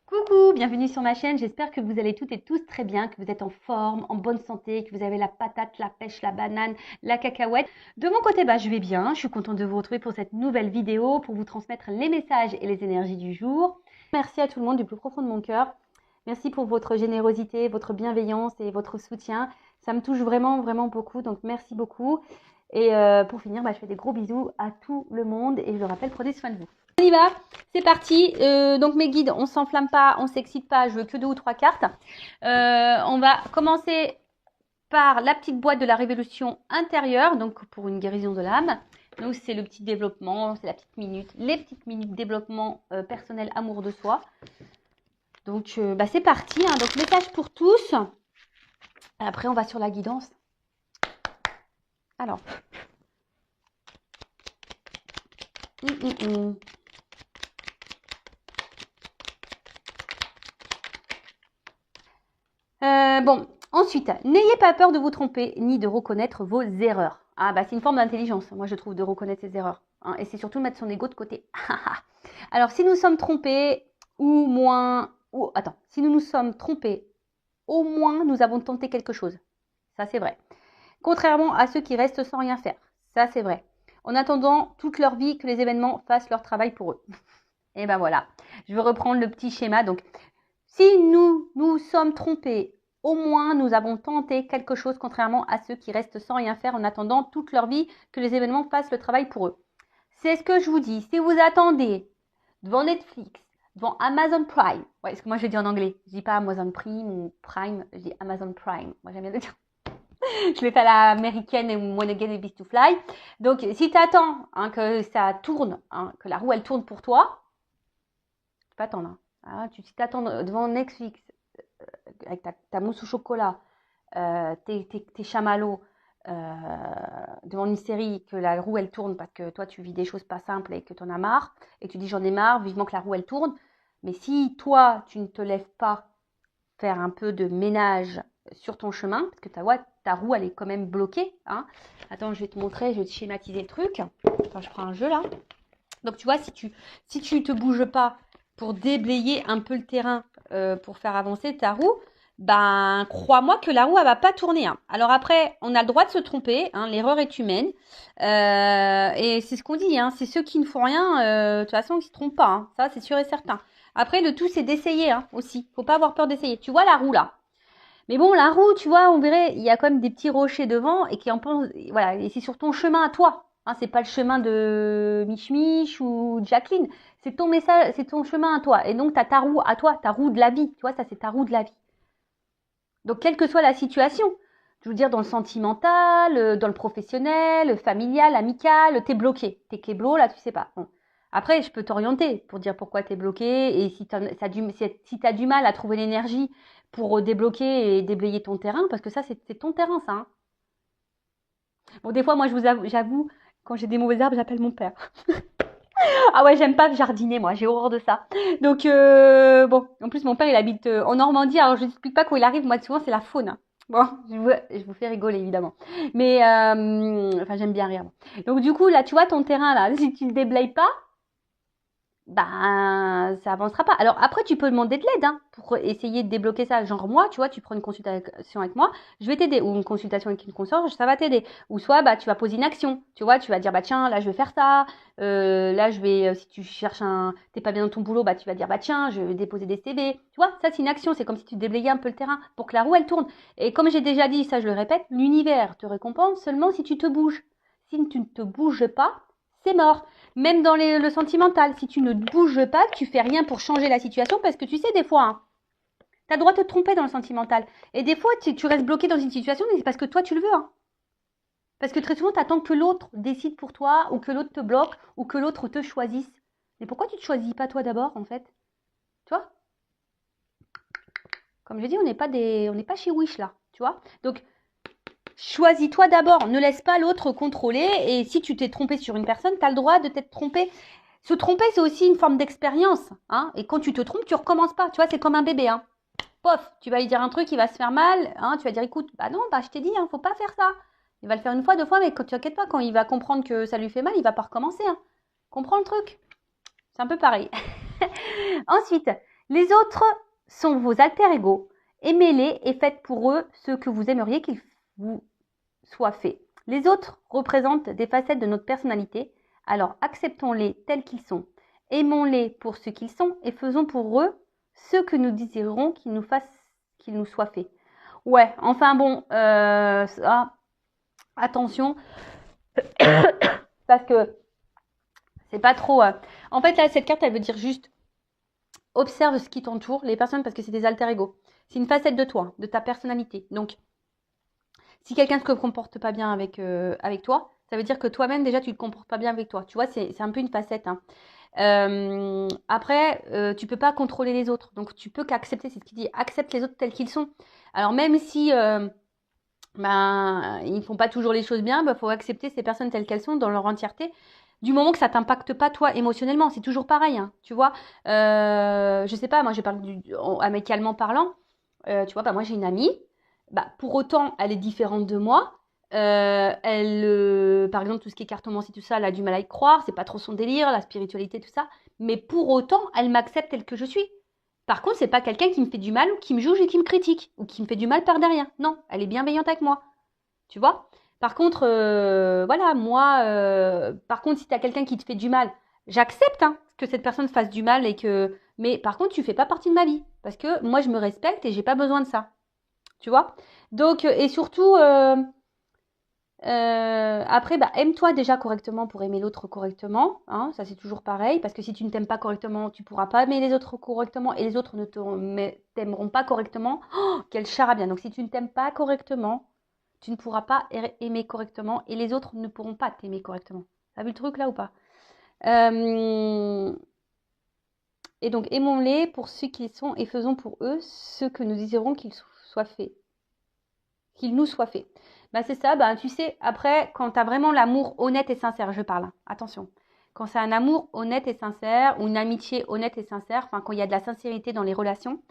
Coucou, bienvenue sur ma chaîne, j'espère que vous allez toutes et tous très bien, que vous êtes en forme, en bonne santé, que vous avez la patate, la pêche, la banane, la cacahuète. De mon côté, je vais bien, je suis contente de vous retrouver pour cette nouvelle vidéo, pour vous transmettre les messages et les énergies du jour. Merci à tout le monde du plus profond de mon cœur. Merci pour votre générosité, votre bienveillance et votre soutien. Ça me touche vraiment, vraiment beaucoup, donc merci beaucoup. Et pour finir, je fais des gros bisous à tout le monde et je le rappelle, prenez soin de vous. On y va, c'est parti. Donc mes guides, on s'enflamme pas, on s'excite pas, je veux que 2 ou 3 cartes. On va commencer par la petite boîte de la révolution intérieure, donc pour une guérison de l'âme. Donc c'est le petit développement, c'est la petite minute, les petites minutes développement personnel, amour de soi. Donc c'est parti, hein. Donc message pour tous. Après on va sur la guidance. Alors. Bon, ensuite, n'ayez pas peur de vous tromper ni de reconnaître vos erreurs. Ah c'est une forme d'intelligence, moi je trouve, de reconnaître ses erreurs. Hein, et c'est surtout mettre son ego de côté. Alors si nous sommes trompés, si nous nous sommes trompés, au moins nous avons tenté quelque chose. Ça c'est vrai. Contrairement à ceux qui restent sans rien faire. Ça c'est vrai. En attendant toute leur vie que les événements fassent leur travail pour eux. Et voilà. Je vais reprendre le petit schéma. Donc, si nous nous sommes trompés, au moins nous avons tenté quelque chose, contrairement à ceux qui restent sans rien faire en attendant toute leur vie que les événements fassent le travail pour eux. C'est ce que je vous dis. Si vous attendez devant Netflix, devant Amazon Prime, ouais, parce que moi je dis en anglais, je dis pas Amazon Prime ou Prime, je dis Amazon Prime. Moi j'aime bien le dire. Je vais faire la américaine et When Again It Beats to Fly. Donc si tu attends que ça tourne, que la roue elle tourne pour toi, tu peux attendre. Si tu attends devant Netflix avec ta mousse au chocolat, tes chamallows, devant une série, que la roue elle tourne parce que toi tu vis des choses pas simples et que tu en as marre, et tu dis j'en ai marre, vivement que la roue elle tourne. Mais si toi tu ne te lèves pas faire un peu de ménage sur ton chemin, parce que ta roue elle est quand même bloquée. Attends, je vais te montrer, je vais te schématiser le truc. Attends, je prends un jeu là. Donc tu vois, si tu te bouges pas pour déblayer un peu le terrain, pour faire avancer ta roue, crois-moi que la roue elle va pas tourner. Alors après, on a le droit de se tromper, l'erreur est humaine, et c'est ce qu'on dit, c'est ceux qui ne font rien, de toute façon ils se trompent pas, ça c'est sûr et certain. Après le tout c'est d'essayer aussi, faut pas avoir peur d'essayer. Tu vois la roue là, mais bon la roue, tu vois, on verrait, il y a quand même des petits rochers devant et qui en pensent, voilà, et c'est sur ton chemin à toi. C'est pas le chemin de Mich Mich ou Jacqueline, c'est ton message, c'est ton chemin à toi. Et donc tu as ta roue à toi, ta roue de la vie, tu vois, ça c'est ta roue de la vie. Donc quelle que soit la situation, je veux dire dans le sentimental, dans le professionnel, le familial, amical, t'es bloqué, t'es kéblo là, tu sais pas. Bon. Après, je peux t'orienter pour dire pourquoi t'es bloqué et si t'as du mal à trouver l'énergie pour débloquer et déblayer ton terrain, parce que ça c'est ton terrain ça. Bon, des fois moi j'avoue, quand j'ai des mauvais arbres, j'appelle mon père. Ah ouais, j'aime pas jardiner, moi, j'ai horreur de ça. Donc, bon, en plus, mon père, il habite en Normandie, alors je ne t'explique pas quand il arrive, moi, souvent, c'est la faune. Bon, je vous fais rigoler, évidemment. Mais, j'aime bien rire. Donc, du coup, là, tu vois, ton terrain, là, si tu le déblayes pas, ça avancera pas. Alors après, tu peux demander de l'aide pour essayer de débloquer ça. Genre moi, tu vois, tu prends une consultation avec moi, je vais t'aider. Ou une consultation avec une consorge, ça va t'aider. Ou soit, tu vas poser une action. Tu vois, tu vas dire, tiens, là, je vais faire ça. Là, je vais, si tu cherches t'es pas bien dans ton boulot, tu vas dire, tiens, je vais déposer des CV. Tu vois, ça, c'est une action. C'est comme si tu déblayais un peu le terrain pour que la roue, elle tourne. Et comme j'ai déjà dit, ça, je le répète, l'univers te récompense seulement si tu te bouges. Si tu ne te bouges pas, c'est mort. Même dans le sentimental, si tu ne bouges pas, que tu fais rien pour changer la situation, parce que tu sais, des fois, tu as le droit de te tromper dans le sentimental. Et des fois, tu restes bloqué dans une situation, mais c'est parce que toi, tu le veux. Parce que très souvent, tu attends que l'autre décide pour toi, ou que l'autre te bloque, ou que l'autre te choisisse. Mais pourquoi tu ne te choisis pas toi d'abord, en fait? Tu vois? Comme je dis, on n'est pas chez Wish, là. Tu vois? Donc, choisis-toi d'abord, ne laisse pas l'autre contrôler. Et si tu t'es trompé sur une personne, tu as le droit de t'être trompé. Se tromper, c'est aussi une forme d'expérience. Et quand tu te trompes, tu recommences pas. Tu vois, c'est comme un bébé. Pof, tu vas lui dire un truc, il va se faire mal. Tu vas dire, écoute, non, je t'ai dit, faut pas faire ça. Il va le faire une fois, deux fois, mais quand tu t'inquiètes pas, quand il va comprendre que ça lui fait mal, il va pas recommencer. Comprends le truc? C'est un peu pareil. Ensuite, Les autres sont vos alter-ego. Aimez-les et faites pour eux ce que vous aimeriez qu'ils vous soient fait. Les autres représentent des facettes de notre personnalité, alors acceptons-les tels qu'ils sont. Aimons-les pour ce qu'ils sont et faisons pour eux ce que nous désirerons qu'ils nous soient faits. Ouais, enfin bon, attention, parce que c'est pas trop... En fait, là, cette carte, elle veut dire juste observe ce qui t'entoure, les personnes, parce que c'est des alter-ego. C'est une facette de toi, de ta personnalité. Donc, si quelqu'un ne se comporte pas bien avec toi, ça veut dire que toi-même, déjà, tu ne te comportes pas bien avec toi. Tu vois, c'est un peu une facette. Hein. Après, tu peux pas contrôler les autres. Donc, tu peux qu'accepter, c'est ce qu'il dit, accepte les autres tels qu'ils sont. Alors, même si ils ne font pas toujours les choses bien, faut accepter ces personnes telles qu'elles sont dans leur entièreté. Du moment que ça t'impacte pas toi émotionnellement, c'est toujours pareil, hein, tu vois. Je sais pas, moi je parle amicalement parlant. Tu vois, moi j'ai une amie. Pour autant, elle est différente de moi. Par exemple, tout ce qui est cartomancie, tout ça, elle a du mal à y croire. C'est pas trop son délire, la spiritualité, tout ça. Mais pour autant, elle m'accepte telle que je suis. Par contre, c'est pas quelqu'un qui me fait du mal ou qui me juge et qui me critique ou qui me fait du mal par derrière. Non, elle est bienveillante avec moi. Tu vois? Par contre, voilà, moi, par contre, si tu as quelqu'un qui te fait du mal, j'accepte hein, que cette personne fasse du mal et que. Mais par contre, tu fais pas partie de ma vie. Parce que moi, je me respecte et j'ai pas besoin de ça. Tu vois? Donc, et surtout, après, aime-toi déjà correctement pour aimer l'autre correctement. Hein, ça, c'est toujours pareil. Parce que si tu ne t'aimes pas correctement, tu ne pourras pas aimer les autres correctement. Et les autres ne t'aimeront pas correctement. Oh, quel charabia. Donc, si tu ne t'aimes pas correctement, tu ne pourras pas aimer correctement. Et les autres ne pourront pas t'aimer correctement. T'as vu le truc là ou pas? Et donc, aimons-les pour ce qu'ils sont et faisons pour eux ce que nous désirons qu'ils soient faits. Qu'il nous soit fait. C'est ça, tu sais, après, quand tu as vraiment l'amour honnête et sincère, je parle, hein, attention. Quand c'est un amour honnête et sincère, ou une amitié honnête et sincère, enfin quand il y a de la sincérité dans les relations,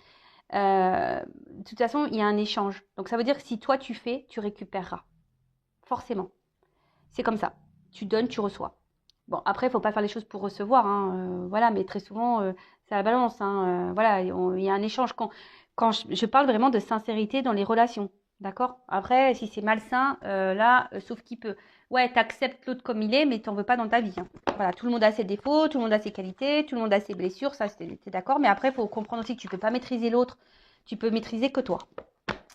de toute façon, il y a un échange. Donc ça veut dire que si toi tu fais, tu récupéreras. Forcément. C'est comme ça. Tu donnes, tu reçois. Bon, après, il ne faut pas faire les choses pour recevoir, hein, voilà, mais très souvent, c'est la balance, hein, voilà, il y a un échange. Quand je parle vraiment de sincérité dans les relations. D'accord? Après, si c'est malsain, là, sauf qui peut. Ouais, t'acceptes l'autre comme il est, mais t'en veux pas dans ta vie. Hein. Voilà, tout le monde a ses défauts, tout le monde a ses qualités, tout le monde a ses blessures, ça, t'es d'accord. Mais après, il faut comprendre aussi que tu peux pas maîtriser l'autre, tu peux maîtriser que toi.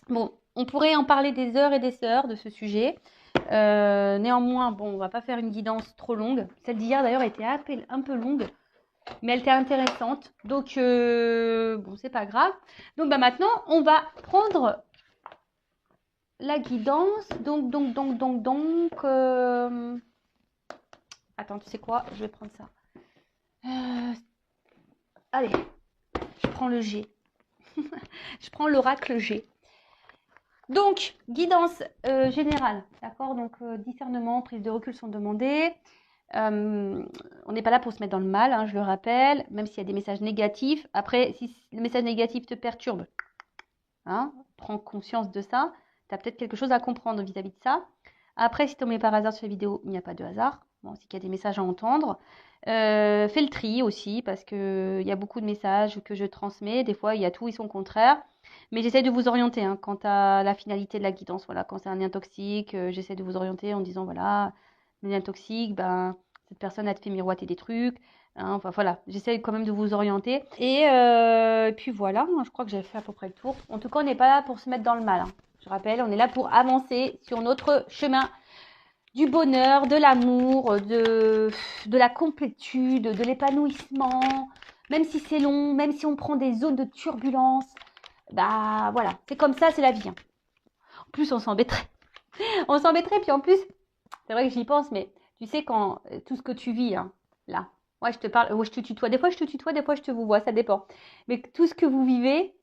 Bon, on pourrait en parler des heures et des heures de ce sujet. Néanmoins, bon, on va pas faire une guidance trop longue. Celle d'hier, d'ailleurs, était un peu longue, mais elle était intéressante. Donc, bon, c'est pas grave. Donc, maintenant, on va prendre la guidance, attends, tu sais quoi? Je vais prendre ça. Allez, je prends le G. Je prends l'oracle G. Donc, guidance générale, d'accord? Donc, discernement, prise de recul sont demandées. On n'est pas là pour se mettre dans le mal, hein, je le rappelle, même s'il y a des messages négatifs. Après, si le message négatif te perturbe, hein, prends conscience de ça. Tu as peut-être quelque chose à comprendre vis-à-vis de ça. Après, si tu tombes par hasard sur la vidéo, il n'y a pas de hasard. Bon, c'est qu'il y a des messages à entendre. Fais le tri aussi, parce qu'il y a beaucoup de messages que je transmets. Des fois, il y a tout et son contraire. Mais j'essaie de vous orienter hein, quant à la finalité de la guidance. Voilà, quand c'est un lien toxique, j'essaie de vous orienter en disant, voilà, le lien toxique, cette personne a te fait miroiter des trucs. Hein, enfin voilà, j'essaie quand même de vous orienter. Et puis voilà, je crois que j'ai fait à peu près le tour. En tout cas, on n'est pas là pour se mettre dans le mal. Hein. Je rappelle, on est là pour avancer sur notre chemin du bonheur, de l'amour, de la complétude, de l'épanouissement. Même si c'est long, même si on prend des zones de turbulence, voilà, c'est comme ça, c'est la vie. Hein. En plus, on s'embêterait. On s'embêterait, puis en plus, c'est vrai que j'y pense, mais tu sais, quand tout ce que tu vis, hein, là, ouais, je te parle, je te tutoie. Des fois, je te tutoie, des fois, je te vous vois, ça dépend. Mais tout ce que vous vivez,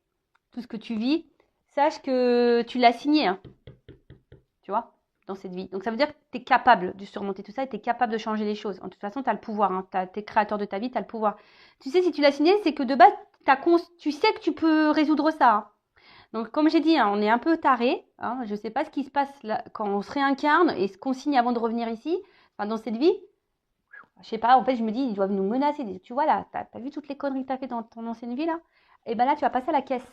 tout ce que tu vis, sache que tu l'as signé, hein, tu vois, dans cette vie. Donc, ça veut dire que tu es capable de surmonter tout ça et tu es capable de changer les choses. En toute façon, tu as le pouvoir. Hein, tu es créateur de ta vie, tu as le pouvoir. Tu sais, si tu l'as signé, c'est que de base, tu sais que tu peux résoudre ça. Hein. Donc, comme j'ai dit, hein, on est un peu taré. Hein, je ne sais pas ce qui se passe là, quand on se réincarne et ce qu'on signe avant de revenir ici, enfin, dans cette vie. Je sais pas, en fait, je me dis, ils doivent nous menacer. Tu vois, là, t'as vu toutes les conneries que t'as fait dans ton ancienne vie, là? et ben là, tu vas passer à la caisse.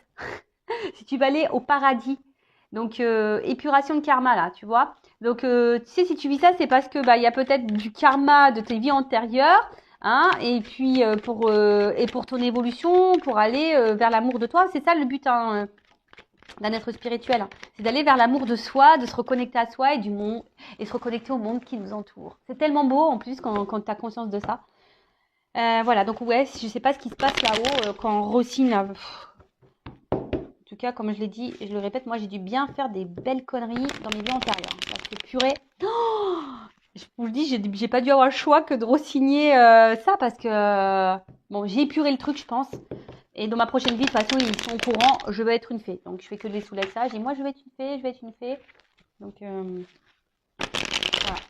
Si tu vas aller au paradis. Donc, épuration de karma, là, tu vois. Donc, tu sais, si tu vis ça, c'est parce que il y a peut-être du karma de tes vies antérieures, hein, et puis et pour ton évolution, pour aller vers l'amour de toi. C'est ça le but, hein, d'un être spirituel. Hein. C'est d'aller vers l'amour de soi, de se reconnecter à soi et du monde, et se reconnecter au monde qui nous entoure. C'est tellement beau, en plus, quand tu as conscience de ça. Voilà, donc ouais, je sais pas ce qui se passe là-haut quand Rossine... En tout cas, comme je l'ai dit, et je le répète, moi j'ai dû bien faire des belles conneries dans mes vies antérieures. Parce que purée, oh, je vous le dis, j'ai pas dû avoir le choix que de re-signer ça parce que bon, j'ai épuré le truc, je pense. Et dans ma prochaine vie, de toute façon, ils sont au courant, je vais être une fée. Donc je fais que des soulages. Et moi, je vais être une fée, je vais être une fée. Donc voilà.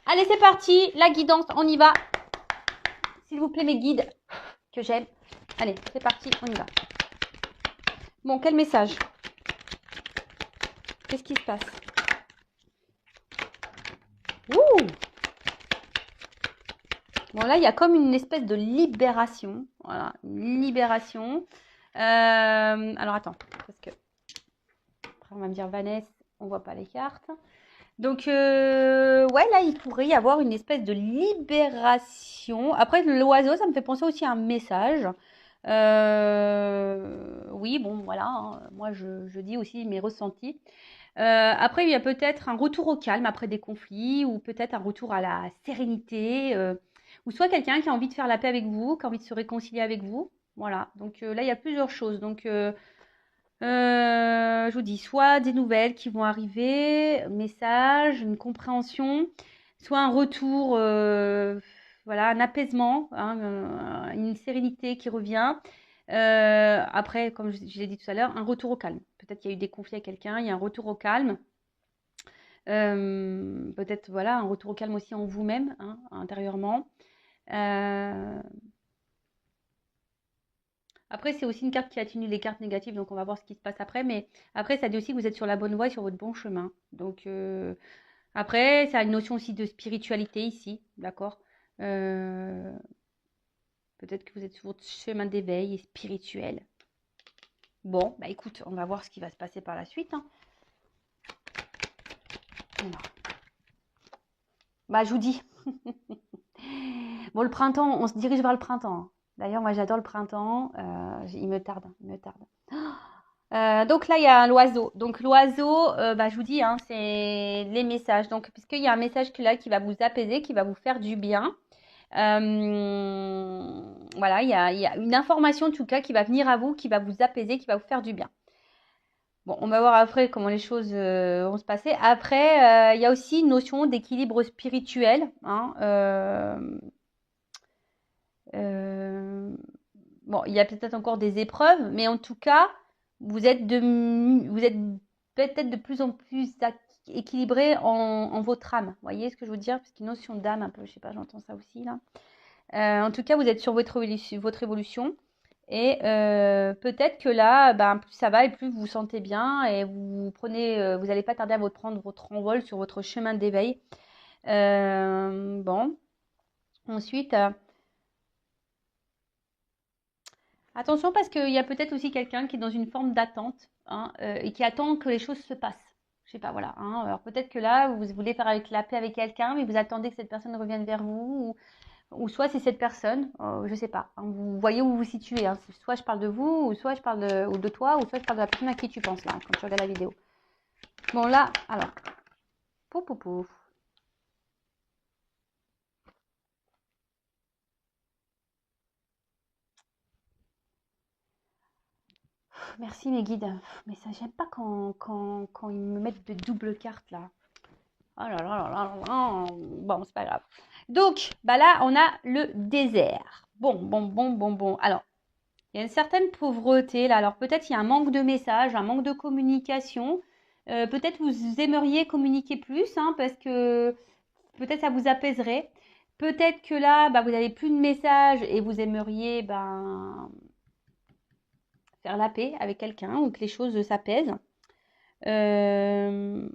Allez, c'est parti, la guidance, on y va. S'il vous plaît, mes guides que j'aime. Allez, c'est parti, on y va. Bon, quel message? Qu'est-ce qui se passe? Ouh! Bon, là, il y a comme une espèce de libération. Voilà, une libération. Alors, attends, parce que après, on va me dire Vanessa, on voit pas les cartes. Donc, ouais, là, il pourrait y avoir une espèce de libération. Après, l'oiseau, ça me fait penser aussi à un message. Oui, bon, voilà, hein, moi, je dis aussi mes ressentis. Après, il y a peut-être un retour au calme après des conflits ou peut-être un retour à la sérénité ou soit quelqu'un qui a envie de faire la paix avec vous, qui a envie de se réconcilier avec vous. Voilà, donc là, il y a plusieurs choses. Donc, je vous dis, soit des nouvelles qui vont arriver, message, une compréhension, soit un retour, voilà, un apaisement, hein, une sérénité qui revient. Après, comme je l'ai dit tout à l'heure, un retour au calme. Peut-être qu'il y a eu des conflits avec quelqu'un, il y a un retour au calme. Peut-être, voilà, un retour au calme aussi en vous-même, hein, intérieurement. Après, c'est aussi une carte qui atténue les cartes négatives, donc on va voir ce qui se passe après. Mais après, ça dit aussi que vous êtes sur la bonne voie et sur votre bon chemin. Donc, après, ça a une notion aussi de spiritualité ici, d'accord. Euh, Peut-être que vous êtes sur votre chemin d'éveil et spirituel. Bon, bah écoute, on va voir ce qui va se passer par la suite. Hein. Alors, bah, je vous dis. Bon, le printemps, on se dirige vers le printemps. D'ailleurs, moi, j'adore le printemps. Il me tarde, il me tarde. Donc là, il y a l'oiseau. Donc l'oiseau, bah, je vous dis, hein, c'est les messages. Donc, puisqu'il y a un message là qui va vous apaiser, qui va vous faire du bien. Voilà, il y a une information en tout cas qui va venir à vous, qui va vous apaiser, qui va vous faire du bien. Bon, on va voir après comment les choses vont se passer. Après, il y a aussi une notion d'équilibre spirituel. Hein, euh, bon, il y a peut-être encore des épreuves, mais en tout cas, vous êtes peut-être de plus en plus équilibré en votre âme. Vous voyez ce que je veux dire? Parce qu'une notion d'âme, un peu, je sais pas, j'entends ça aussi là. En tout cas, vous êtes sur votre évolution. Et peut-être que là, ben, plus ça va et plus vous vous sentez bien et vous prenez, vous n'allez pas tarder à prendre votre envol sur votre chemin d'éveil. Bon, ensuite, attention parce qu'il y a peut-être aussi quelqu'un qui est dans une forme d'attente hein, et qui attend que les choses se passent. Je sais pas, voilà. Hein. Alors peut-être que là, vous voulez faire avec la paix avec quelqu'un, mais vous attendez que cette personne revienne vers vous ou soit c'est cette personne, je sais pas. Hein, vous voyez où vous vous situez. Hein. Soit je parle de vous, ou soit je parle de toi, ou soit je parle de la personne à qui tu penses là, quand tu regardes la vidéo. Bon là, alors, pouf pouf pouf. Merci mes guides. Mais ça, j'aime pas quand ils me mettent de doubles cartes là. Oh là là là là là. Bon, c'est pas grave. Donc, bah là, on a le désert. Bon. Alors, il y a une certaine pauvreté là. Alors peut-être il y a un manque de messages, un manque de communication. Peut-être vous aimeriez communiquer plus, hein, parce que peut-être ça vous apaiserait. Peut-être que là, bah, vous n'avez plus de messages et vous aimeriez ben, faire la paix avec quelqu'un ou que les choses s'apaisent. Euh,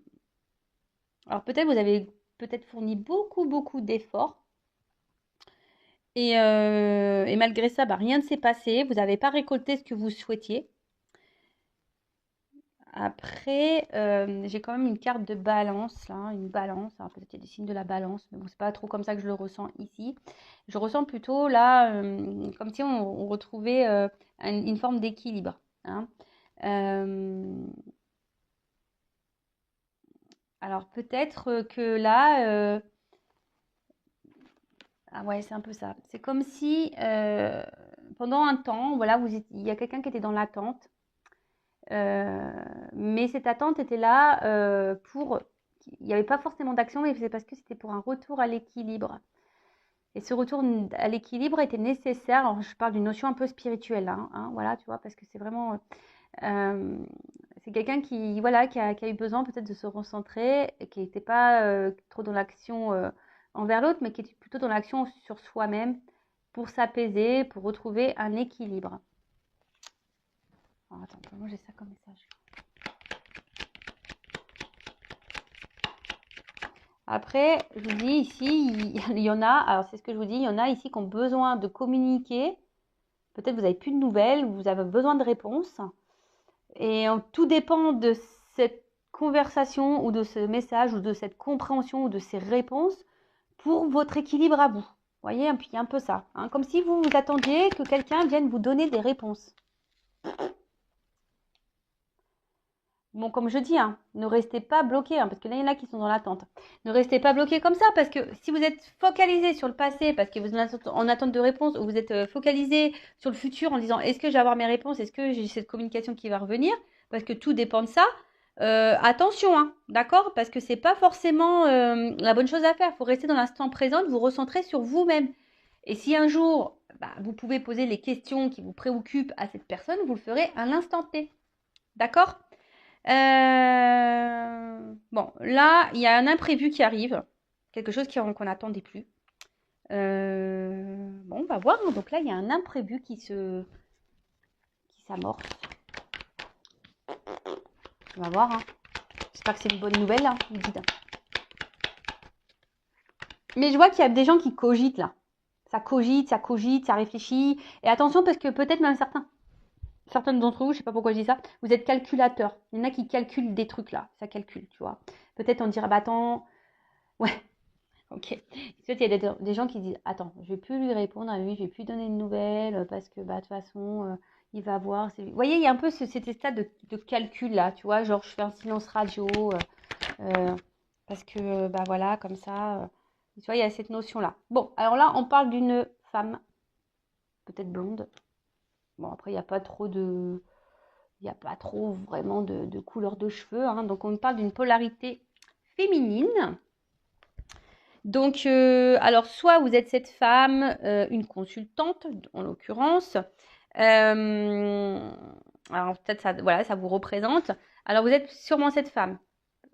alors peut-être vous avez peut-être fourni beaucoup d'efforts Et malgré ça, bah, rien ne s'est passé. Vous n'avez pas récolté ce que vous souhaitiez. Après, j'ai quand même une carte de balance, là, une balance. Alors peut-être qu'il y a des signes de la balance, mais bon, c'est pas trop comme ça que je le ressens ici. Je ressens plutôt là, comme si on retrouvait une forme d'équilibre, hein. Euh, alors peut-être que là, ah ouais, c'est un peu ça. C'est comme si pendant un temps, voilà, il y a quelqu'un qui était dans l'attente. Mais cette attente était là pour. Il n'y avait pas forcément d'action, mais c'est parce que c'était pour un retour à l'équilibre. Et ce retour à l'équilibre était nécessaire. Alors, je parle d'une notion un peu spirituelle, hein, voilà, tu vois, parce que c'est vraiment. euh, c'est quelqu'un qui, voilà, qui a eu besoin peut-être de se recentrer, et qui n'était pas trop dans l'action envers l'autre, mais qui était plutôt dans l'action sur soi-même pour s'apaiser, pour retrouver un équilibre. Alors, attends, comment j'ai ça comme message? Après, je vous dis ici, il y en a, alors c'est ce que je vous dis, il y en a ici qui ont besoin de communiquer. Peut-être vous n'avez plus de nouvelles, vous avez besoin de réponses. Et tout dépend de cette conversation ou de ce message ou de cette compréhension ou de ces réponses pour votre équilibre à vous. Vous voyez, puis il y a un peu ça, hein, comme si vous vous attendiez que quelqu'un vienne vous donner des réponses. Bon, comme je dis, hein, ne restez pas bloqué, parce que là, il y en a qui sont dans l'attente. Ne restez pas bloqué comme ça, parce que si vous êtes focalisé sur le passé, parce que vous êtes en attente de réponse, ou vous êtes focalisé sur le futur en disant est-ce que je vais avoir mes réponses, est-ce que j'ai cette communication qui va revenir, parce que tout dépend de ça, attention, hein, d'accord? Parce que c'est pas forcément la bonne chose à faire. Il faut rester dans l'instant présent, vous recentrer sur vous-même. Et si un jour, vous pouvez poser les questions qui vous préoccupent à cette personne, vous le ferez à l'instant T. D'accord? Bon, là, il y a un imprévu qui arrive, quelque chose qu'on n'attendait plus. Bon, on va voir, hein. Donc là, il y a un imprévu qui s'amorce. On va voir, hein. J'espère que c'est une bonne nouvelle, hein, vous dites. Mais je vois qu'il y a des gens qui cogitent là. Ça cogite, ça réfléchit. Et attention, parce que peut-être même certaines d'entre vous, je sais pas pourquoi je dis ça, vous êtes calculateurs. Il y en a qui calculent des trucs là. Ça calcule, tu vois. Peut-être on dira, attends, ouais. Ok. Ensuite, il y a des gens qui disent attends, je vais plus lui répondre à lui, je vais plus donner de nouvelles parce que de toute façon, il va voir. Vous voyez, il y a un peu cet état de calcul là, tu vois, genre je fais un silence radio parce que voilà, comme ça. Tu vois, il y a cette notion là. Bon, alors là, on parle d'une femme, peut-être blonde. Bon, après, il n'y a pas trop vraiment de couleur de cheveux, hein, donc on parle d'une polarité féminine. Donc, alors, soit vous êtes cette femme, une consultante, en l'occurrence. Alors, peut-être ça, voilà, ça vous représente. Alors, vous êtes sûrement cette femme.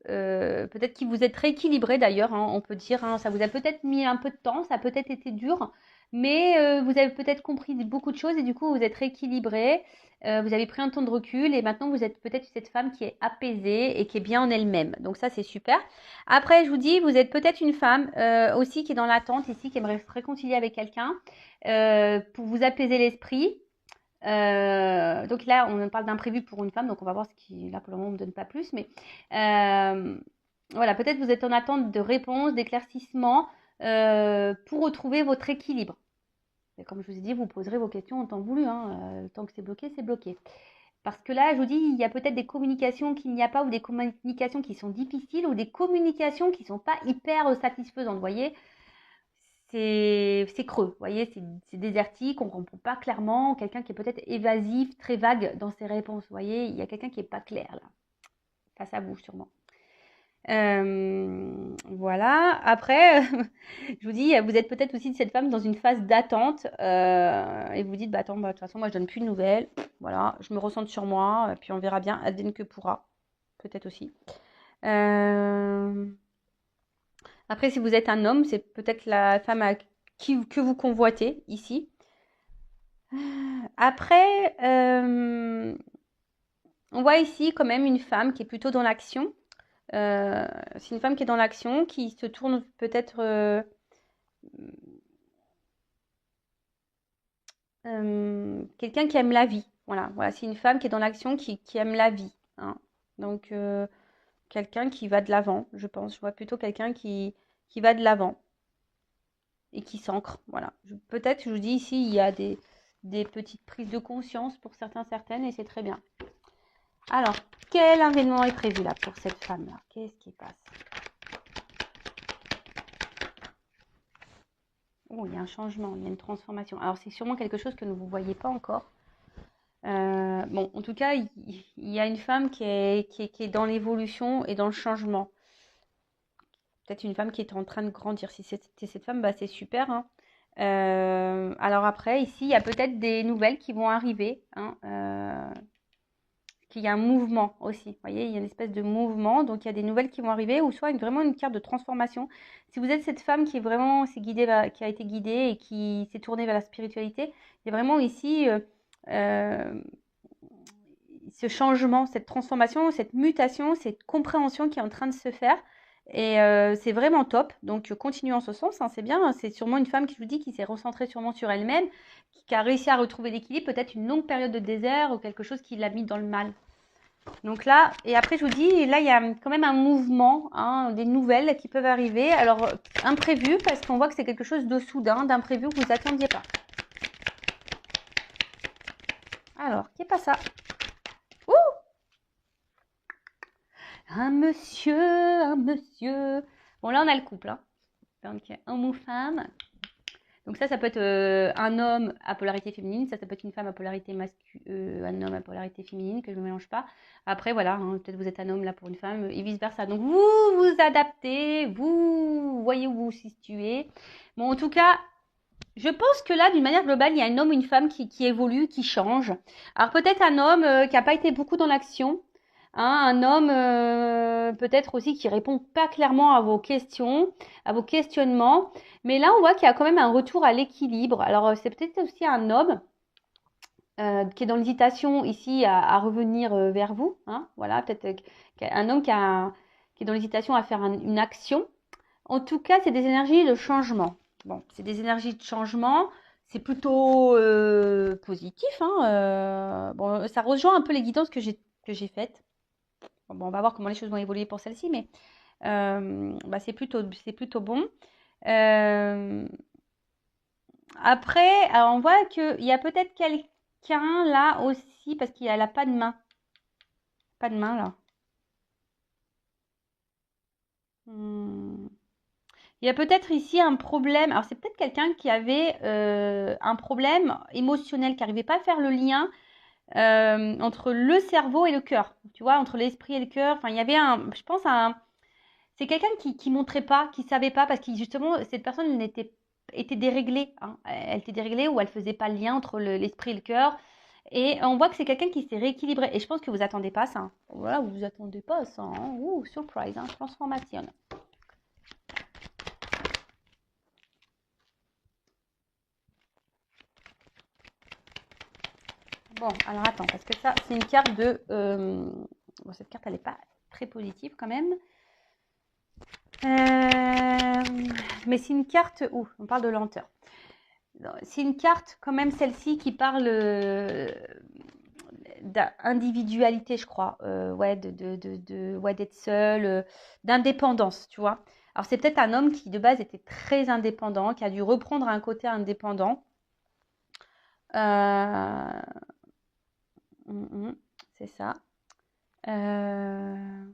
Peut-être que vous êtes rééquilibré d'ailleurs, hein, on peut dire, hein, ça vous a peut-être mis un peu de temps, ça a peut-être été dur, mais vous avez peut-être compris beaucoup de choses et du coup vous êtes rééquilibré, vous avez pris un temps de recul et maintenant vous êtes peut-être cette femme qui est apaisée et qui est bien en elle-même. Donc ça c'est super. Après je vous dis, vous êtes peut-être une femme aussi qui est dans l'attente ici, qui aimerait se réconcilier avec quelqu'un pour vous apaiser l'esprit. Donc là, on parle d'imprévu pour une femme, donc on va voir ce qui, là pour le moment, on ne me donne pas plus, mais voilà, peut-être vous êtes en attente de réponses, d'éclaircissements pour retrouver votre équilibre. Et comme je vous ai dit, vous poserez vos questions en temps voulu, hein, tant que c'est bloqué, c'est bloqué. Parce que là, je vous dis, il y a peut-être des communications qu'il n'y a pas, ou des communications qui sont difficiles, ou des communications qui ne sont pas hyper satisfaisantes, vous voyez. C'est creux, vous voyez, c'est désertique, on ne comprend pas clairement, quelqu'un qui est peut-être évasif, très vague dans ses réponses, vous voyez, il y a quelqu'un qui n'est pas clair là, face à vous sûrement. Voilà, après, je vous dis, vous êtes peut-être aussi de cette femme dans une phase d'attente et vous dites, attends, de toute façon, moi je donne plus de nouvelles, voilà, je me ressente sur moi, puis on verra bien, advienne que pourra, peut-être aussi. Après, si vous êtes un homme, c'est peut-être la femme que vous convoitez ici. Après, on voit ici quand même une femme qui est plutôt dans l'action. C'est une femme qui est dans l'action, qui se tourne peut-être quelqu'un qui aime la vie. Voilà, voilà, c'est une femme qui est dans l'action, qui aime la vie, hein. Donc, quelqu'un qui va de l'avant, je pense. Je vois plutôt quelqu'un qui va de l'avant et qui s'ancre. Voilà. Peut-être, je vous dis ici, il y a des petites prises de conscience pour certains, certaines, et c'est très bien. Alors, quel événement est prévu là pour cette femme-là? Qu'est-ce qui passe? Oh, il y a un changement, il y a une transformation. Alors, c'est sûrement quelque chose que vous ne voyez pas encore. Bon, en tout cas, il y a une femme qui est dans l'évolution et dans le changement. Peut-être une femme qui est en train de grandir. Si c'était cette femme, bah, c'est super, hein. Alors après, ici, il y a peut-être des nouvelles qui vont arriver, hein, qu'il y a un mouvement aussi. Vous voyez, il y a une espèce de mouvement, donc il y a des nouvelles qui vont arriver, ou soit vraiment une carte de transformation. Si vous êtes cette femme qui est vraiment qui a été guidée et qui s'est tournée vers la spiritualité, il y a vraiment ici euh, ce changement, cette transformation, cette mutation, cette compréhension qui est en train de se faire. Et c'est vraiment top. Donc, continue en ce sens, hein, c'est bien. Hein. C'est sûrement une femme qui, je vous dis, qui s'est recentrée sûrement sur elle-même, qui a réussi à retrouver l'équilibre, peut-être une longue période de désert ou quelque chose qui l'a mis dans le mal. Donc là, et après, je vous dis, là, il y a quand même un mouvement, hein, des nouvelles qui peuvent arriver. Alors, imprévu, parce qu'on voit que c'est quelque chose de soudain, d'imprévu que vous n'attendiez pas. Alors, qui est pas ça? Ouh! Un monsieur. Bon, là, on a le couple, hein. Donc, homme ou femme. Donc ça peut être un homme à polarité féminine, ça peut être une femme à polarité masculine, un homme à polarité féminine, que je ne mélange pas. Après, voilà, hein, peut-être vous êtes un homme là pour une femme, et vice-versa. Donc vous vous adaptez, vous voyez où vous vous situez. Bon, en tout cas, je pense que là, d'une manière globale, il y a un homme ou une femme qui évolue, qui change. Alors peut-être un homme qui n'a pas été beaucoup dans l'action, hein, un homme peut-être aussi qui répond pas clairement à vos questions, à vos questionnements. Mais là, on voit qu'il y a quand même un retour à l'équilibre. Alors c'est peut-être aussi un homme qui est dans l'hésitation ici à revenir vers vous, hein, voilà, peut-être un homme qui est dans l'hésitation à faire une action. En tout cas, c'est des énergies de changement. Bon, c'est des énergies de changement. C'est plutôt positif, hein. Bon, ça rejoint un peu les guidances que j'ai faites. Bon, on va voir comment les choses vont évoluer pour celle-ci, mais bah, c'est plutôt bon. Euh, Après, alors on voit qu'il y a peut-être quelqu'un là aussi, parce qu'il n'a pas de main. Pas de main là. Hmm. Il y a peut-être ici un problème. Alors, c'est peut-être quelqu'un qui avait un problème émotionnel, qui n'arrivait pas à faire le lien entre le cerveau et le cœur. Tu vois, entre l'esprit et le cœur. Enfin, il y avait je pense, c'est quelqu'un qui montrait pas, qui savait pas, parce que justement, cette personne était déréglée, hein. Elle était déréglée ou elle faisait pas le lien entre l'esprit et le cœur. Et on voit que c'est quelqu'un qui s'est rééquilibré. Et je pense que vous attendez pas ça, hein. Voilà, vous attendez pas ça, hein. Ouh, surprise, hein, transformation. Bon, alors attends, parce que ça, c'est une carte de... Bon, cette carte, elle n'est pas très positive quand même. Mais c'est une carte... Ouh, on parle de lenteur. C'est une carte, quand même, celle-ci, qui parle d'individualité, je crois. Ouais, ouais, d'être seul, d'indépendance, tu vois. Alors, c'est peut-être un homme qui, de base, était très indépendant, qui a dû reprendre un côté indépendant. Euh, c'est ça. Euh,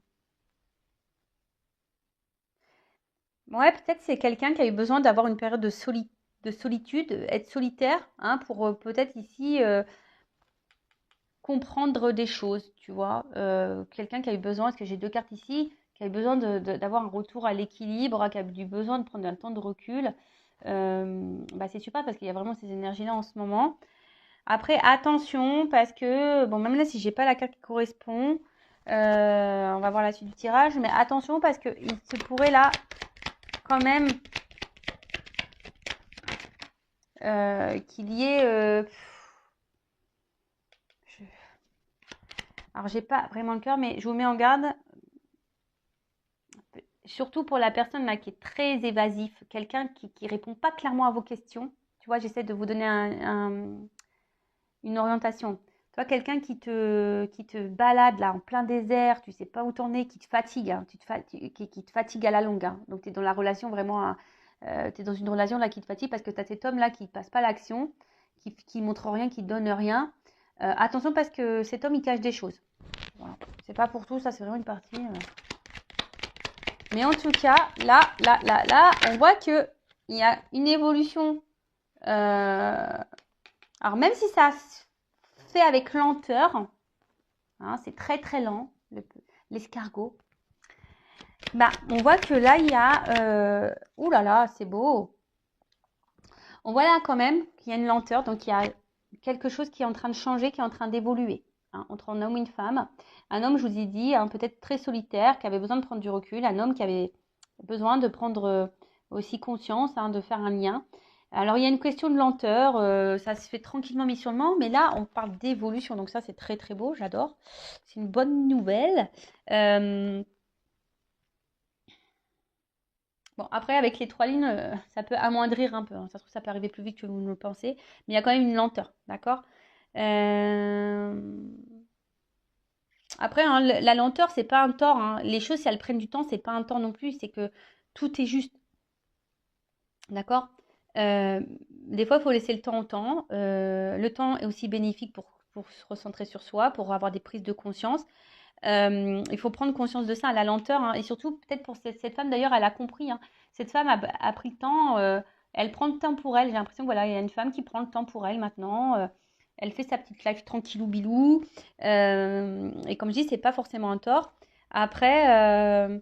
Ouais, peut-être c'est quelqu'un qui a eu besoin d'avoir une période de solitude, être solitaire, hein, pour peut-être ici comprendre des choses, tu vois. Quelqu'un qui a eu besoin, parce que j'ai deux cartes ici, qui a eu besoin d'avoir un retour à l'équilibre, qui a eu besoin de prendre un temps de recul. Bah, c'est super parce qu'il y a vraiment ces énergies-là en ce moment. Après, attention, parce que, bon, même là, si j'ai pas la carte qui correspond, on va voir la suite du tirage, mais attention parce qu'il se pourrait là quand même qu'il y ait... alors, j'ai pas vraiment le cœur, mais je vous mets en garde, surtout pour la personne là qui est très évasif, quelqu'un qui répond pas clairement à vos questions. Tu vois, j'essaie de vous donner une orientation. Toi, quelqu'un qui te balade là en plein désert, tu sais pas où t'en es, qui te fatigue, hein, qui te fatigue à la longue. Hein. Donc, tu es dans la relation vraiment, tu es dans une relation là qui te fatigue parce que tu as cet homme là qui passe pas l'action, qui montre rien, qui donne rien. Attention parce que cet homme il cache des choses. Voilà. C'est pas pour tout, ça c'est vraiment une partie. Mais en tout cas, là, on voit qu'il y a une évolution. Alors même si ça se fait avec lenteur, hein, c'est très très lent, l'escargot. Bah, on voit que là, il y a... ouh là là, c'est beau. On voit là quand même qu'il y a une lenteur, donc il y a quelque chose qui est en train de changer, qui est en train d'évoluer. Hein, entre un homme et une femme. Un homme, je vous ai dit, hein, peut-être très solitaire, qui avait besoin de prendre du recul. Un homme qui avait besoin de prendre aussi conscience, hein, de faire un lien. Alors, il y a une question de lenteur. Ça se fait tranquillement, mais sûrement. Mais là, on parle d'évolution. Donc ça, c'est très, très beau. J'adore. C'est une bonne nouvelle. Bon, après, avec les 3 lignes, ça peut amoindrir un peu. Hein. Ça se trouve, ça peut arriver plus vite que vous ne le pensez. Mais il y a quand même une lenteur. D'accord. Après, hein, la lenteur, c'est pas un tort. Hein. Les choses, si elles prennent du temps, c'est pas un tort non plus. C'est que tout est juste. D'accord. Des fois, il faut laisser le temps au temps. Le temps est aussi bénéfique pour se recentrer sur soi, pour avoir des prises de conscience. Il faut prendre conscience de ça, la lenteur. Hein. Et surtout, peut-être pour cette femme, d'ailleurs, elle a compris. Hein. Cette femme a pris le temps. Elle prend le temps pour elle. J'ai l'impression que voilà, il y a une femme qui prend le temps pour elle maintenant. Elle fait sa petite life tranquillou bilou. Et comme je dis, c'est pas forcément un tort. Après,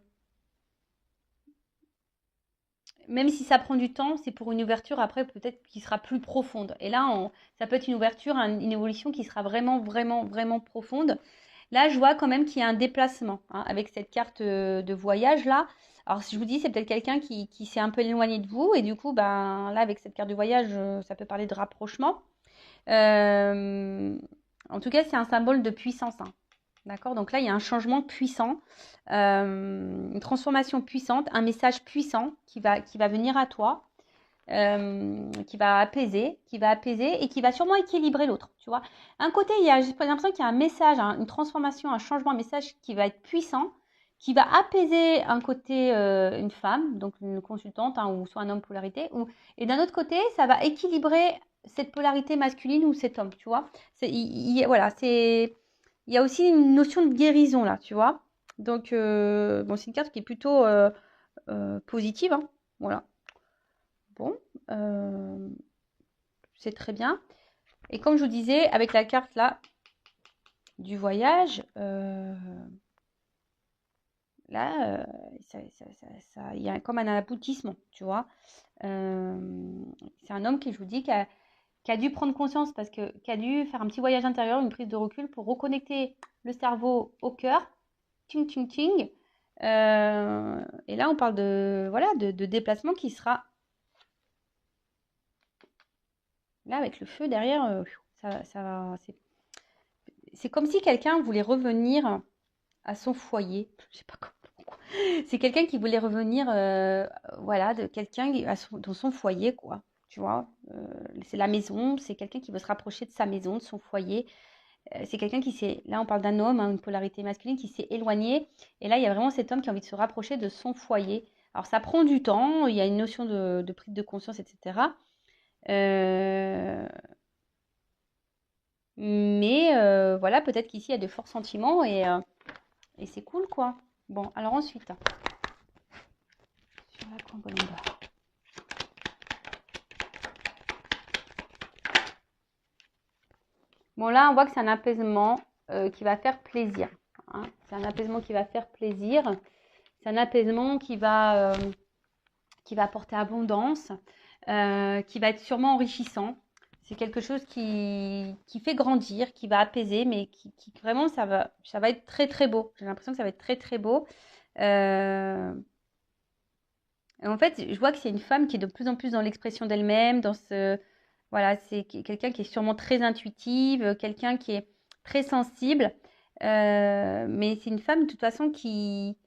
même si ça prend du temps, c'est pour une ouverture après peut-être qui sera plus profonde. Et là, ça peut être une ouverture, une évolution qui sera vraiment, vraiment, vraiment profonde. Là, je vois quand même qu'il y a un déplacement hein, avec cette carte de voyage là. Alors, si je vous dis, c'est peut-être quelqu'un qui s'est un peu éloigné de vous. Et du coup, ben, là, avec cette carte de voyage, ça peut parler de rapprochement. En tout cas, c'est un symbole de puissance. Hein. D'accord. Donc là, il y a un changement puissant, une transformation puissante, un message puissant qui va venir à toi, qui va apaiser et qui va sûrement équilibrer l'autre. Tu vois. Un côté, j'ai l'impression qu'il y a un message, hein, une transformation, un changement, un message qui va être puissant, qui va apaiser un côté une femme, donc une consultante, hein, ou soit un homme polarité, et d'un autre côté, ça va équilibrer cette polarité masculine ou cet homme, tu vois. Voilà, il y a aussi une notion de guérison là, tu vois. Donc, bon, c'est une carte qui est plutôt positive, hein. Voilà. Bon, c'est très bien. Et comme je vous disais, avec la carte là du voyage, là, il y a comme un aboutissement, tu vois. C'est un homme qui, je vous dis, qui a dû prendre conscience parce que qui a dû faire un petit voyage intérieur, une prise de recul pour reconnecter le cerveau au cœur. Ting, ting, ting. Et là, on parle de, voilà, de déplacement qui sera là avec le feu derrière. C'est comme si quelqu'un voulait revenir à son foyer. Je sais pas comment. C'est quelqu'un qui voulait revenir, voilà, de quelqu'un dans son foyer, quoi. Tu vois, c'est la maison, c'est quelqu'un qui veut se rapprocher de sa maison, de son foyer. C'est quelqu'un qui s'est, là on parle d'un homme, hein, une polarité masculine qui s'est éloigné. Et là, il y a vraiment cet homme qui a envie de se rapprocher de son foyer. Alors ça prend du temps, il y a une notion de prise de conscience, etc. Mais voilà, peut-être qu'ici, il y a de forts sentiments et c'est cool, quoi. Bon, alors ensuite, sur la Colombe. Bon, là, on voit que c'est un apaisement qui va faire plaisir. Hein. C'est un apaisement qui va faire plaisir. C'est un apaisement qui va apporter abondance, qui va être sûrement enrichissant. C'est quelque chose qui fait grandir, qui va apaiser, mais qui vraiment, ça va être très, très beau. J'ai l'impression que ça va être très, très beau. En fait, je vois que c'est une femme qui est de plus en plus dans l'expression d'elle-même, dans ce... Voilà, c'est quelqu'un qui est sûrement très intuitive, quelqu'un qui est très sensible. Mais c'est une femme, de toute façon, qui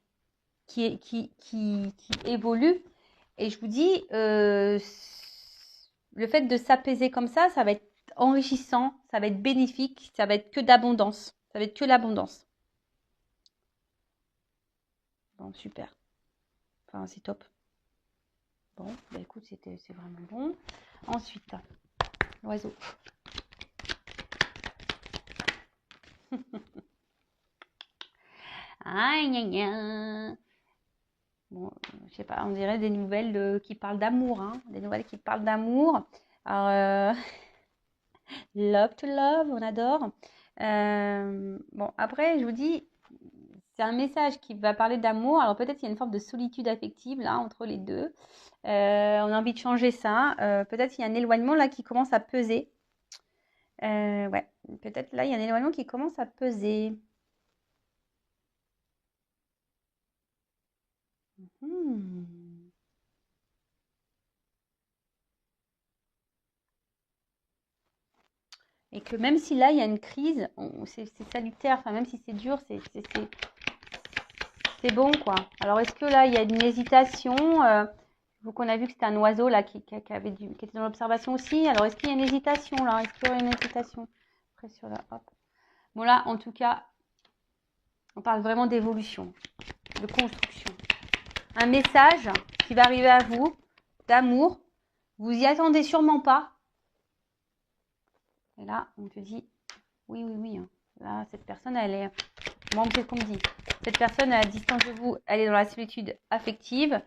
évolue. Et je vous dis, le fait de s'apaiser comme ça va être enrichissant, ça va être bénéfique, ça va être que d'abondance. Ça va être que l'abondance. Bon, super. Enfin, c'est top. Bon, bah écoute, c'est vraiment bon. Ensuite, l'oiseau. Aïe, aïe, aïe. Bon, je sais pas, on dirait des nouvelles qui parlent d'amour, hein. Des nouvelles qui parlent d'amour. Alors, love to love, on adore. Bon, après, je vous dis, c'est un message qui va parler d'amour. Alors peut-être qu'il y a une forme de solitude affective là entre les deux. On a envie de changer ça. Peut-être qu'il y a un éloignement là qui commence à peser. Ouais, peut-être là il y a un éloignement qui commence à peser. Et que même si là il y a une crise, c'est salutaire. Enfin même si c'est dur, c'est bon quoi. Alors est-ce que là il y a une hésitation Vous qu'on a vu que c'était un oiseau là qui était dans l'observation aussi. Alors est-ce qu'il y a une hésitation là Est-ce qu'il y aurait une hésitation après sur la hop. Bon là en tout cas, on parle vraiment d'évolution, de construction. Un message qui va arriver à vous, d'amour. Vous y attendez sûrement pas. Et là on te dit oui oui oui. Hein. Là cette personne elle est, moi c'est ce qu'on me dit. Cette personne à distance de vous, elle est dans la solitude affective.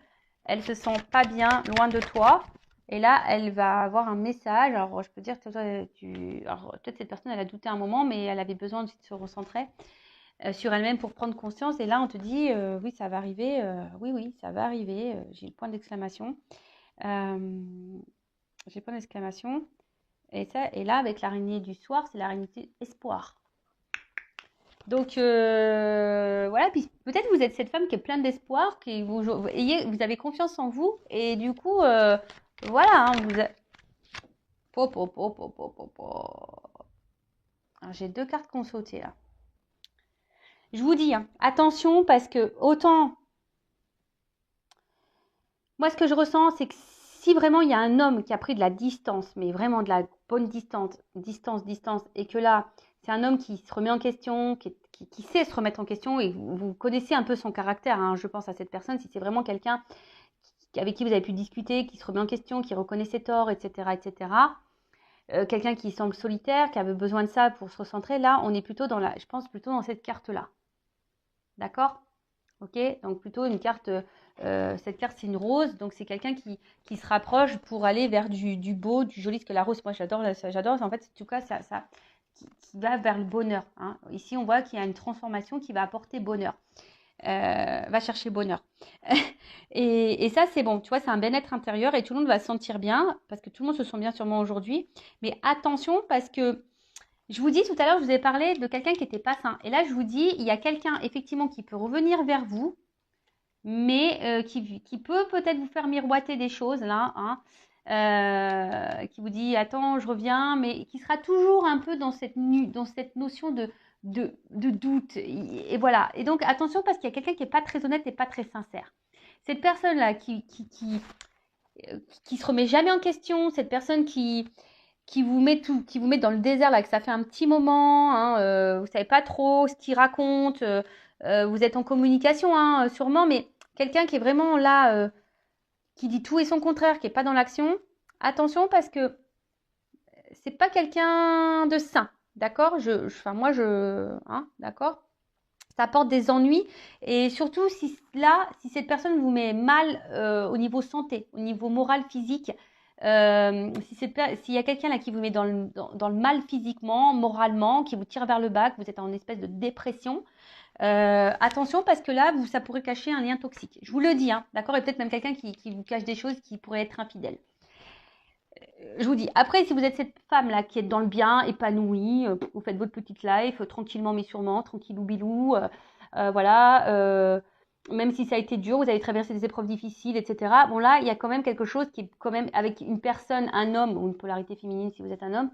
Elle se sent pas bien loin de toi. Et là, elle va avoir un message. Alors, je peux dire que toi, alors, peut-être cette personne, elle a douté un moment, mais elle avait besoin de se recentrer sur elle-même pour prendre conscience. Et là, on te dit, oui, ça va arriver. Oui, oui, ça va arriver. J'ai le point d'exclamation. J'ai le point d'exclamation. Et là, avec l'araignée du soir, c'est l'araignée espoir. Donc voilà, puis peut-être vous êtes cette femme qui est pleine d'espoir, vous avez confiance en vous, et du coup, voilà, hein, j'ai 2 cartes qui ont sauté là. Je vous dis, hein, attention, parce que autant, moi ce que je ressens, c'est que si vraiment il y a un homme qui a pris de la distance, mais vraiment de la bonne distance, et que là, c'est un homme qui se remet en question, qui sait se remettre en question, et vous connaissez un peu son caractère, hein, je pense à cette personne, si c'est vraiment quelqu'un avec qui vous avez pu discuter, qui se remet en question, qui reconnaît ses torts, etc., etc., quelqu'un qui semble solitaire, qui avait besoin de ça pour se recentrer, là, on est plutôt je pense plutôt dans cette carte-là. D'accord ? Ok ? Donc plutôt une carte, cette carte c'est une rose, donc c'est quelqu'un qui se rapproche pour aller vers du beau, du joli, parce que la rose, moi j'adore, en fait, en tout cas, ça qui va vers le bonheur. Hein. Ici, on voit qu'il y a une transformation qui va apporter bonheur. Va chercher bonheur. et ça, c'est bon. Tu vois, c'est un bien-être intérieur et tout le monde va se sentir bien parce que tout le monde se sent bien sûrement aujourd'hui. Mais attention parce que je vous dis tout à l'heure, je vous ai parlé de quelqu'un qui n'était pas sain. Et là, je vous dis, il y a quelqu'un effectivement qui peut revenir vers vous, mais qui peut peut-être vous faire miroiter des choses là, hein, qui vous dit attends, je reviens, mais qui sera toujours un peu dans cette notion de doute. Et voilà. Et donc attention parce qu'il y a quelqu'un qui n'est pas très honnête et pas très sincère. Cette personne-là qui se remet jamais en question, cette personne qui vous met dans le désert là, que ça fait un petit moment, hein, vous savez pas trop ce qu'il raconte, vous êtes en communication, hein, sûrement, mais quelqu'un qui est vraiment là, qui dit tout et son contraire, qui est pas dans l'action, attention parce que c'est pas quelqu'un de sain, d'accord ? Moi, hein, d'accord ? Ça apporte des ennuis et surtout si cette personne vous met mal au niveau santé, au niveau moral, physique, s'il y a quelqu'un là qui vous met dans le mal physiquement, moralement, qui vous tire vers le bas, que vous êtes en espèce de dépression, attention parce que là, ça pourrait cacher un lien toxique. Je vous le dis, hein, d'accord ? Et peut-être même quelqu'un qui vous cache des choses qui pourraient être infidèles. Je vous dis, après, si vous êtes cette femme-là qui est dans le bien, épanouie, vous faites votre petite life, tranquillement mais sûrement, tranquillou bilou, voilà, même si ça a été dur, vous avez traversé des épreuves difficiles, etc. Bon là, il y a quand même quelque chose qui est quand même avec une personne, un homme, ou une polarité féminine si vous êtes un homme,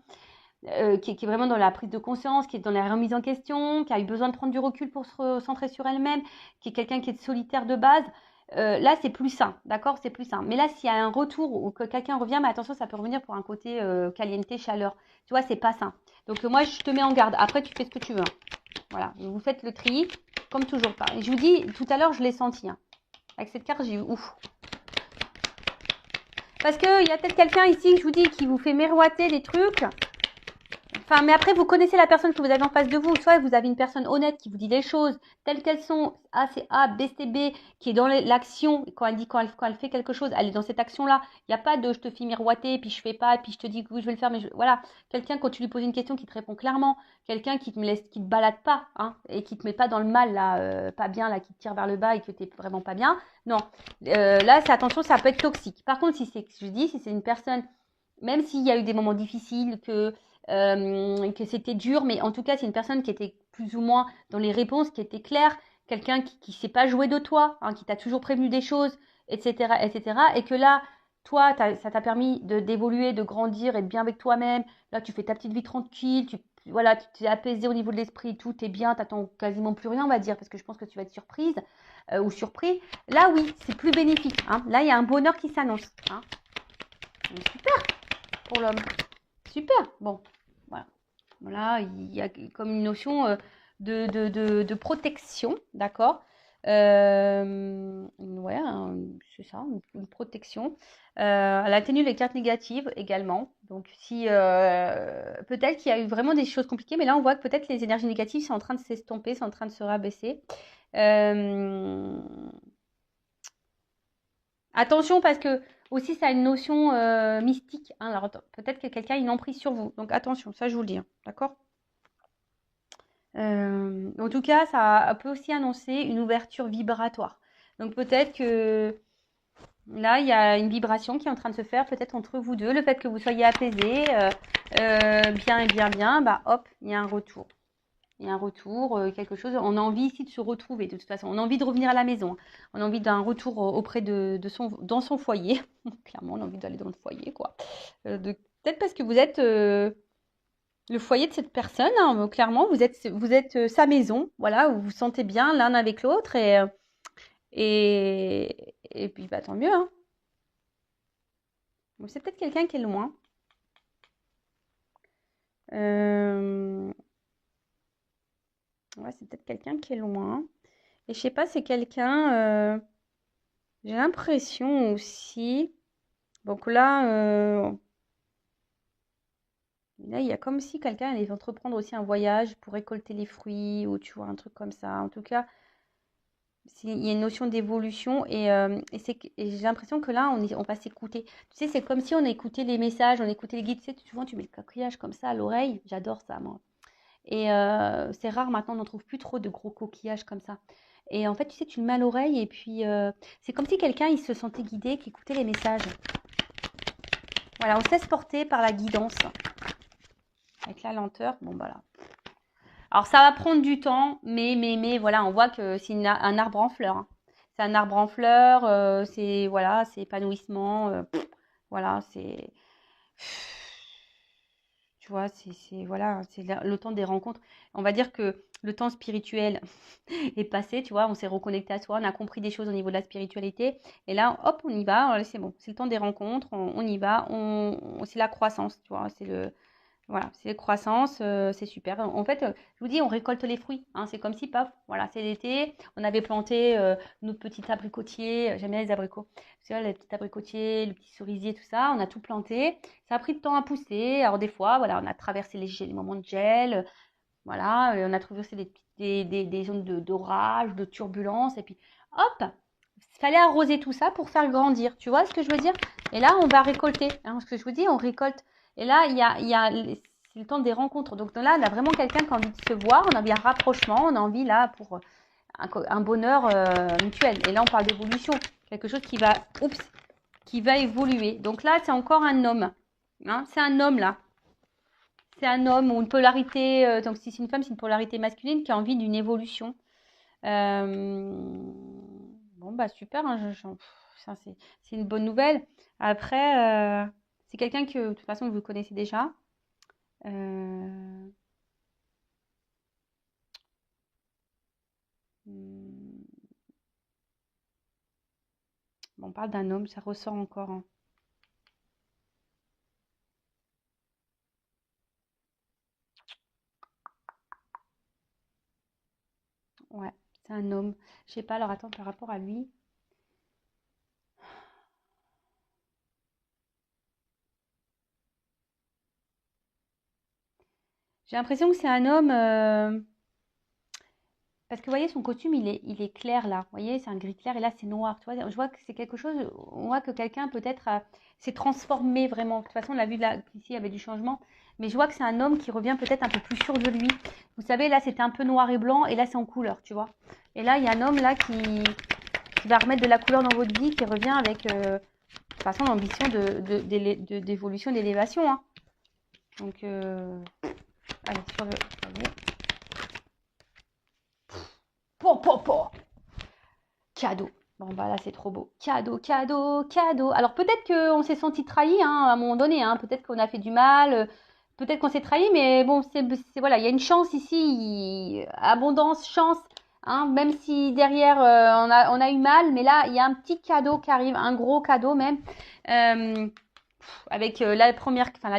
qui est vraiment dans la prise de conscience, qui est dans la remise en question, qui a eu besoin de prendre du recul pour se recentrer sur elle-même, qui est quelqu'un qui est solitaire de base. là, c'est plus sain, d'accord? C'est plus sain. Mais là, s'il y a un retour ou que quelqu'un revient, mais attention, ça peut revenir pour un côté caliente, chaleur. Tu vois, c'est pas sain. Donc, moi, je te mets en garde. Après, tu fais ce que tu veux. Hein. Voilà, vous faites le tri, comme toujours. Je vous dis, tout à l'heure, je l'ai senti. Hein. Avec cette carte, j'ai eu ouf. Parce qu'il y a peut-être quelqu'un ici, je vous dis, qui vous fait miroiter des trucs. Enfin, mais après, vous connaissez la personne que vous avez en face de vous. Soit vous avez une personne honnête qui vous dit les choses telles qu'elles sont. A, c'est A, B, c'est B, qui est dans l'action. Quand elle fait quelque chose, elle est dans cette action-là. Il n'y a pas de je te fais miroiter, puis je fais pas, puis je te dis que oui, je vais le faire. Voilà. Quelqu'un, quand tu lui poses une question, qui te répond clairement. Quelqu'un qui te balade pas, hein, et qui te met pas dans le mal, là, pas bien, là, qui te tire vers le bas et que tu n'es vraiment pas bien. Non. Là, c'est attention, ça peut être toxique. Par contre, si c'est une personne, même s'il y a eu des moments difficiles, que c'était dur, mais en tout cas, c'est une personne qui était plus ou moins dans les réponses, qui était claire, quelqu'un qui ne s'est pas joué de toi, hein, qui t'a toujours prévenu des choses, etc., etc., et que là, toi, ça t'a permis d'évoluer, de grandir, être bien avec toi-même. Là, tu fais ta petite vie tranquille, voilà, tu t'es apaisé au niveau de l'esprit, tout est bien, t'attends quasiment plus rien, on va dire, parce que je pense que tu vas être surprise ou surpris. Là, oui, c'est plus bénéfique. Hein. Là, il y a un bonheur qui s'annonce. Hein. Super pour l'homme. Super. Bon, voilà. Voilà, il y a comme une notion de protection, d'accord? Ouais, c'est ça, une protection. Elle atténue les cartes négatives également. Donc, si peut-être qu'il y a eu vraiment des choses compliquées, mais là, on voit que peut-être les énergies négatives sont en train de s'estomper, sont en train de se rabaisser. Attention parce que aussi ça a une notion mystique. Hein, alors peut-être que quelqu'un a une emprise sur vous. Donc attention, ça je vous le dis. Hein, d'accord? En tout cas, ça peut aussi annoncer une ouverture vibratoire. Donc peut-être que là, il y a une vibration qui est en train de se faire, peut-être entre vous deux. Le fait que vous soyez apaisés, bien et bien, bien, bah hop, il y a un retour. Il y a un retour, quelque chose. On a envie ici de se retrouver, de toute façon. On a envie de revenir à la maison. On a envie d'un retour auprès dans son foyer. Clairement, on a envie d'aller dans le foyer, quoi. Peut-être parce que vous êtes le foyer de cette personne, hein, clairement, vous êtes sa maison, voilà, où vous vous sentez bien l'un avec l'autre et puis bah, tant mieux. Hein. C'est peut-être quelqu'un qui est loin. Ouais, c'est peut-être quelqu'un qui est loin. Et je sais pas, c'est quelqu'un. J'ai l'impression aussi. Donc là, il y a comme si quelqu'un allait entreprendre aussi un voyage pour récolter les fruits ou tu vois, un truc comme ça. En tout cas, il y a une notion d'évolution et j'ai l'impression que là, on va s'écouter. Tu sais, c'est comme si on écoutait les messages, on écoutait les guides. Tu sais, souvent, tu mets le coquillage comme ça à l'oreille. J'adore ça, moi. Et c'est rare maintenant, on n'en trouve plus trop de gros coquillages comme ça. Et en fait, tu sais, tu le mets à l'oreille et puis c'est comme si quelqu'un, il se sentait guidé, qui écoutait les messages. Voilà, on se laisse porter par la guidance. Avec la lenteur, bon, voilà. Alors, ça va prendre du temps, mais voilà, on voit que c'est un arbre en fleurs. Hein. C'est un arbre en fleurs, voilà, c'est épanouissement. Voilà, c'est. Tu vois, voilà, c'est le temps des rencontres. On va dire que le temps spirituel est passé, tu vois, on s'est reconnecté à soi, on a compris des choses au niveau de la spiritualité. Et là, hop, on y va, c'est bon, c'est le temps des rencontres, on y va, c'est la croissance, tu vois, voilà, c'est croissance, c'est super. En fait, je vous dis, on récolte les fruits. Hein, c'est comme si, paf, voilà, c'est l'été. On avait planté nos petits abricotiers. J'aime bien les abricots. Tu vois, les petits abricotiers, le petit cerisier, tout ça. On a tout planté. Ça a pris de temps à pousser. Alors des fois, voilà, on a traversé les moments de gel. Voilà, on a traversé des zones d'orage, de turbulence. Et puis, hop, il fallait arroser tout ça pour faire grandir. Tu vois ce que je veux dire? Et là, on va récolter. Hein, ce que je vous dis, on récolte. Et là, c'est le temps des rencontres. Donc là, on a vraiment quelqu'un qui a envie de se voir, on a envie d'un rapprochement, on a envie là pour un bonheur mutuel. Et là, on parle d'évolution. Quelque chose qui va évoluer. Donc là, c'est encore un homme. Hein, c'est un homme là. C'est un homme ou une polarité. Donc si c'est une femme, c'est une polarité masculine qui a envie d'une évolution. Bon, bah super, hein, ça, c'est une bonne nouvelle. Après, c'est quelqu'un que de toute façon vous connaissez déjà. Euh, hmm, On parle d'un homme, ça ressort encore, hein. Ouais, c'est un homme. Je sais pas, alors attends, par rapport à lui. J'ai l'impression que c'est un homme. Parce que vous voyez, son costume, il est clair là. Vous voyez, c'est un gris clair et là, c'est noir. Tu vois, je vois que c'est quelque chose. On voit que quelqu'un peut-être s'est transformé vraiment. De toute façon, on l'a vu là, ici, il y avait du changement. Mais je vois que c'est un homme qui revient peut-être un peu plus sûr de lui. Vous savez, là, c'était un peu noir et blanc et là, c'est en couleur, tu vois. Et là, il y a un homme là qui va remettre de la couleur dans votre vie, qui revient avec, de toute façon, l'ambition d'évolution, d'élévation, hein. Donc, allez, sur le. Allez. Po, po, po. Cadeau. Bon, bah là, c'est trop beau. Cadeau, cadeau, cadeau. Alors, peut-être qu'on s'est senti trahi, hein, à un moment donné, hein. Peut-être qu'on a fait du mal. Peut-être qu'on s'est trahi, mais bon, voilà, il y a une chance ici. Abondance, chance. Hein, même si derrière, on a eu mal. Mais là, il y a un petit cadeau qui arrive. Un gros cadeau, même. Avec la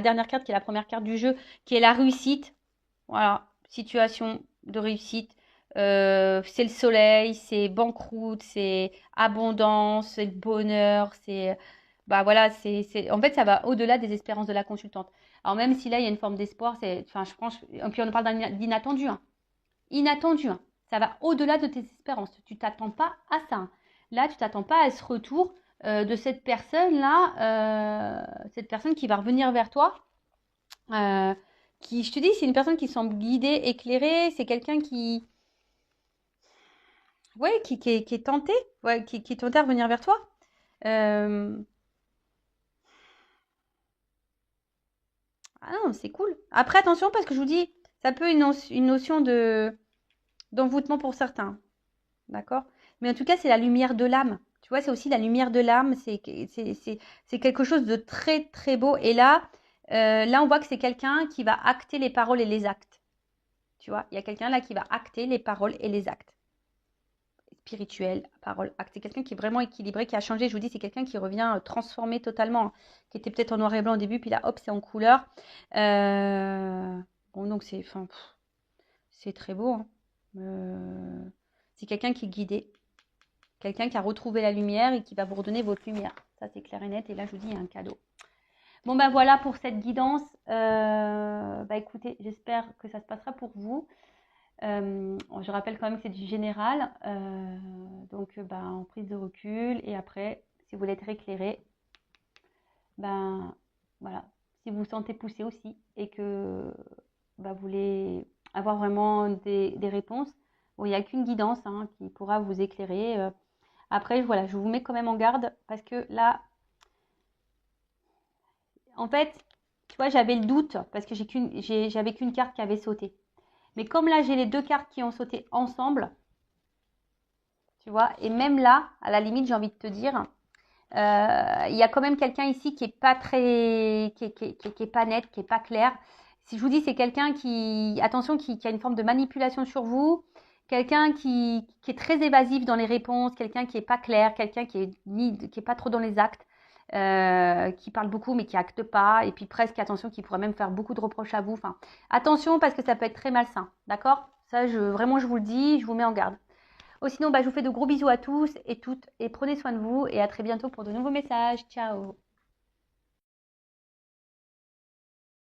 dernière carte qui est la première carte du jeu, qui est la réussite. Voilà, situation de réussite. C'est le soleil, c'est banqueroute, c'est abondance, c'est bonheur, c'est bah voilà, en fait ça va au-delà des espérances de la consultante. Alors même si là il y a une forme d'espoir, enfin je pense, et puis on parle d'inattendu, hein. Inattendu, hein. Ça va au-delà de tes espérances. Tu t'attends pas à ça, hein. Là tu t'attends pas à ce retour de cette personne-là, cette personne qui va revenir vers toi. Je te dis, c'est une personne qui semble guidée, éclairée. C'est quelqu'un ouais, qui est tenté, ouais, qui est tenté à revenir vers toi. Euh, Ah non, c'est cool. Après, attention, parce que je vous dis, ça peut une notion d'envoûtement pour certains. D'accord? Mais en tout cas, c'est la lumière de l'âme. Tu vois, c'est aussi la lumière de l'âme. C'est quelque chose de très, très beau. Et là, on voit que c'est quelqu'un qui va acter les paroles et les actes. Tu vois, il y a quelqu'un là qui va acter les paroles et les actes. Spirituel, parole, acte. C'est quelqu'un qui est vraiment équilibré, qui a changé. Je vous dis, c'est quelqu'un qui revient transformé totalement, qui était peut-être en noir et blanc au début, puis là, hop, c'est en couleur. Bon, donc c'est très beau, hein. C'est quelqu'un qui est guidé, quelqu'un qui a retrouvé la lumière et qui va vous redonner votre lumière. Ça, c'est clair et net. Et là, je vous dis, il y a un cadeau. Bon, ben voilà pour cette guidance. Bah écoutez, j'espère que ça se passera pour vous. Je rappelle quand même que c'est du général, donc en prise de recul. Et après, si vous voulez être éclairé, ben voilà, si vous vous sentez poussé aussi et que vous voulez avoir vraiment des réponses, bon, il n'y a qu'une guidance, hein, qui pourra vous éclairer. Après, voilà, je vous mets quand même en garde parce que là, en fait, tu vois, j'avais le doute parce que j'avais qu'une carte qui avait sauté. Mais comme là, j'ai les deux cartes qui ont sauté ensemble, tu vois, et même là, à la limite, j'ai envie de te dire, il y a quand même quelqu'un ici qui est pas très, qui est pas net, qui est pas clair. Si je vous dis, c'est quelqu'un attention, qui a une forme de manipulation sur vous, quelqu'un qui est très évasif dans les réponses, quelqu'un qui est pas clair, quelqu'un qui est pas trop dans les actes, qui parle beaucoup mais qui acte pas, et puis presque, attention, qui pourrait même faire beaucoup de reproches à vous. Enfin, attention parce que ça peut être très malsain, d'accord? Ça, vraiment, je vous le dis, je vous mets en garde. Oh, sinon, je vous fais de gros bisous à tous et toutes et prenez soin de vous et à très bientôt pour de nouveaux messages. Ciao!